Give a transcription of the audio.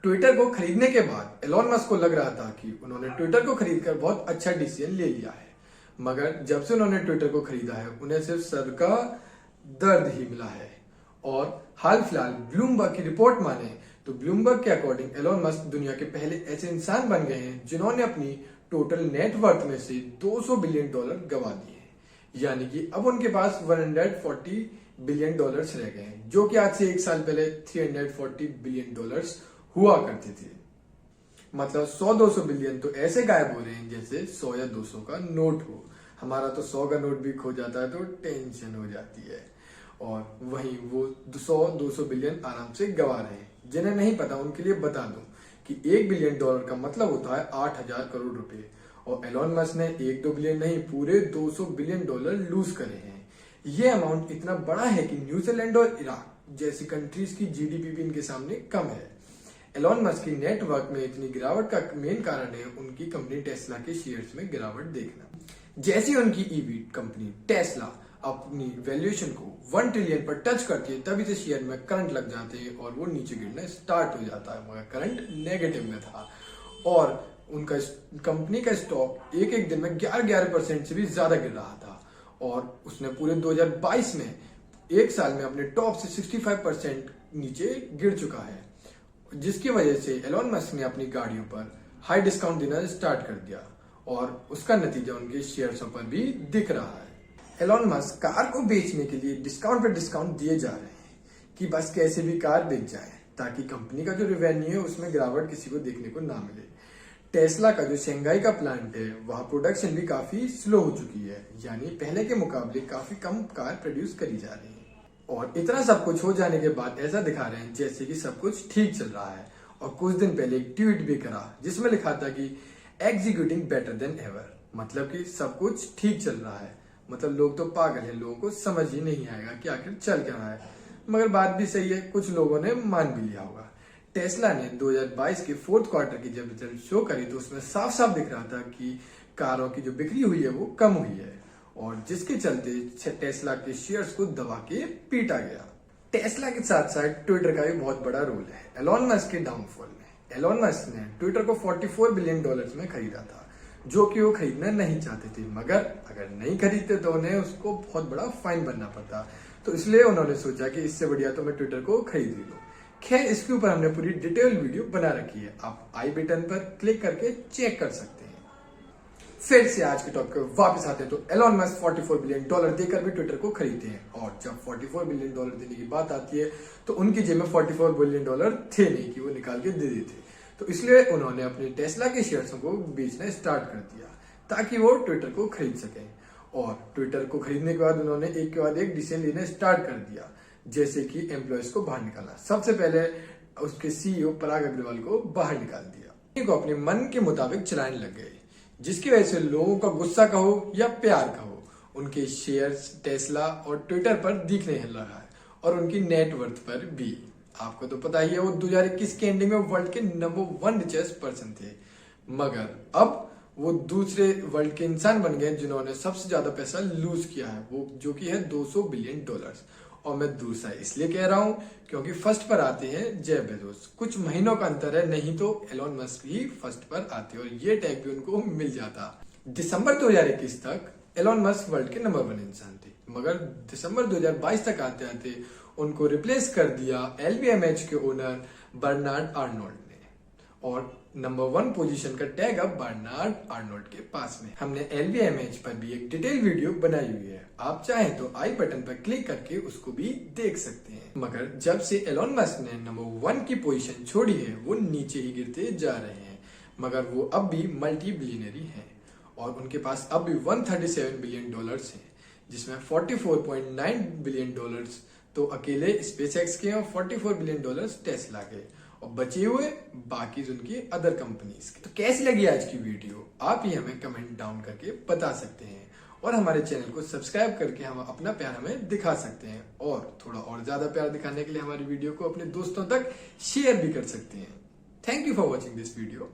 Twitter को खरीदने के बाद एलोन मस्क को लग रहा था कि उन्होंने ट्विटर को खरीदकर बहुत अच्छा डिसीजन ले लिया है, मगर जब से उन्होंने ट्विटर को खरीदा है उन्हें सिर्फ सर का दर्द ही मिला है। और हाल फिलहाल ब्लूमबर्ग की रिपोर्ट माने तो ब्लूमबर्ग के अकॉर्डिंग एलोन मस्क दुनिया के पहले ऐसे इंसान बन गए हैं जिन्होंने अपनी टोटल नेटवर्थ में से $200 बिलियन गवा दिए हैं। यानी कि अब उनके पास $140 बिलियन रह गए हैं, जो कि आज से एक साल पहले $340 बिलियन हुआ करते थे। मतलब 100-200 बिलियन तो ऐसे गायब हो रहे हैं जैसे 100 या 200 का नोट हो। हमारा तो 100 का नोट भी खो जाता है तो टेंशन हो जाती है, और वहीं वो 100-200 बिलियन आराम से गवा रहे हैं। जिन्हें नहीं पता उनके लिए बता दूं कि $1 बिलियन का मतलब होता है 8,000 करोड़ रुपए, और एलोन मस्क ने 1-2 बिलियन नहीं पूरे $200 बिलियन लूज करे हैं। ये अमाउंट इतना बड़ा है कि न्यूजीलैंड और इराक जैसी कंट्रीज की जीडीपी भी इनके सामने कम है। एलोन मस्क की नेटवर्क में इतनी गिरावट का मेन कारण है उनकी कंपनी टेस्ला के शेयर्स में गिरावट देखना। जैसे उनकी ईवी कंपनी टेस्ला अपनी वैल्यूएशन को 1 ट्रिलियन पर टच करती है तभी से शेयर में करंट लग जाते हैं और वो नीचे गिरना स्टार्ट हो जाता है, मगर करंट नेगेटिव में था और उनका कंपनी का स्टॉक एक दिन में 11% से भी ज्यादा गिर रहा था, और उसने पूरे 2022 में एक साल में अपने टॉप से 65% नीचे गिर चुका है, जिसकी वजह से एलोन मस्क ने अपनी गाड़ियों पर हाई डिस्काउंट देना स्टार्ट कर दिया और उसका नतीजा उनके शेयर्सों पर भी दिख रहा है। एलोन मस्क कार को बेचने के लिए डिस्काउंट पर डिस्काउंट दिए जा रहे हैं कि बस कैसे भी कार बिक जाए ताकि कंपनी का जो रेवेन्यू है उसमें गिरावट किसी को देखने को ना मिले। टेस्ला का जो शंघाई का प्लांट है वहां प्रोडक्शन भी काफी स्लो हो चुकी है, यानी पहले के मुकाबले काफी कम कार प्रोड्यूस करी जा रही है। और इतना सब कुछ हो जाने के बाद ऐसा दिखा रहे हैं जैसे कि सब कुछ ठीक चल रहा है, और कुछ दिन पहले एक ट्वीट भी करा जिसमें लिखा था कि एग्जीक्यूटिंग बेटर देन एवर, मतलब कि सब कुछ ठीक चल रहा है। मतलब लोग तो पागल हैं, लोगों को समझ ही नहीं आएगा कि आखिर चल क्या रहा है, मगर बात भी सही है, कुछ लोगों ने मान भी लिया होगा। टेस्ला ने 2022 के फोर्थ क्वार्टर की जब रिजल्ट शो करी तो उसमें साफ साफ दिख रहा था कि कारों की जो बिक्री हुई है वो कम हुई है, और जिसके चलते टेस्ला के शेयर्स को दबा के पीटा गया। टेस्ला के साथ साथ ट्विटर का भी बहुत बड़ा रोल है एलोन मस्क के डाउनफॉल में। एलोन मस्क ने ट्विटर को $44 बिलियन में खरीदा था, जो कि वो खरीदना नहीं चाहते थे, मगर अगर नहीं खरीदते तो उन्हें उसको बहुत बड़ा फाइन भरना पड़ता, तो इसलिए उन्होंने सोचा कि इससे बढ़िया तो मैं ट्विटर को खरीद ही लूं। खैर, इसके ऊपर हमने पूरी डिटेल वीडियो बना रखी है, आप आई बटन पर क्लिक करके चेक कर सकते हैं। फिर से आज के टॉपिक पर वापस आते हैं तो एलोन मस्क $44 बिलियन देकर भी ट्विटर को खरीदते हैं, और जब $44 बिलियन देने की बात आती है तो उनकी जेब में $44 बिलियन थे नहीं कि वो निकाल के दे देते, तो इसलिए उन्होंने अपने टेस्ला के शेयर्सों को बेचना स्टार्ट कर दिया ताकि वो ट्विटर को खरीद सकें। और ट्विटर को खरीदने के बाद उन्होंने एक के बाद एक डिसीजन लेना स्टार्ट कर दिया, जैसे कि एम्प्लॉयज को बाहर निकालना। सबसे पहले उसके सीईओ पराग अग्रवाल को बाहर निकाल दिया, को अपने मन के मुताबिक चलाने लग गए, जिसकी वजह से लोगों का गुस्सा कहो या प्यार कहो उनके शेयर्स टेस्ला और ट्विटर पर दिखने लगा है, और उनकी नेटवर्थ पर भी। आपको तो पता ही है वो 2021 के एंडिंग में वर्ल्ड के नंबर 1 रिचेस्ट पर्सन थे, मगर अब वो दूसरे वर्ल्ड के इंसान बन गए जिन्होंने सबसे ज्यादा पैसा लूज किया है, वो जो कि है $200 बिलियन। और मैं दूसरा इसलिए कह रहा हूं क्योंकि फर्स्ट पर आते हैं जेफ बेजोस। कुछ महीनों का अंतर है, नहीं तो एलोन मस्क ही फर्स्ट पर आते और ये टैग भी उनको मिल जाता। दिसंबर 2021 तक एलोन मस्क वर्ल्ड के नंबर 1 इंसान थे, मगर दिसंबर 2022 तक आते आते उनको रिप्लेस कर दिया LVMH के ओनर बर्नार्ड आर्नोल्ड ने, और नंबर 1 पोजीशन का टैग अब बर्नार्ड आर्नोल्ड के पास में। हमने LVMH पर भी एक डिटेल वीडियो बनाई हुई है, आप चाहें तो आई बटन पर क्लिक करके उसको भी देख सकते हैं। मगर जब से एलोन मस्क ने नंबर 1 की पोजीशन छोड़ी है वो नीचे ही गिरते जा रहे हैं, मगर वो अब भी मल्टी बिलियनरी हैं, और उनके पास अब भी $137 बिलियन हैं, जिसमें $44.9 बिलियन तो अकेले स्पेसएक्स के और $44 बिलियन टेस्ला के, और बचे हुए बाकी उनकी अदर कंपनीज के। तो कैसी लगी आज की वीडियो आप ही हमें कमेंट डाउन करके बता सकते हैं, और हमारे चैनल को सब्सक्राइब करके हम अपना प्यार हमें दिखा सकते हैं, और थोड़ा और ज्यादा प्यार दिखाने के लिए हमारी वीडियो को अपने दोस्तों तक शेयर भी कर सकते हैं। Thank you for watching this video.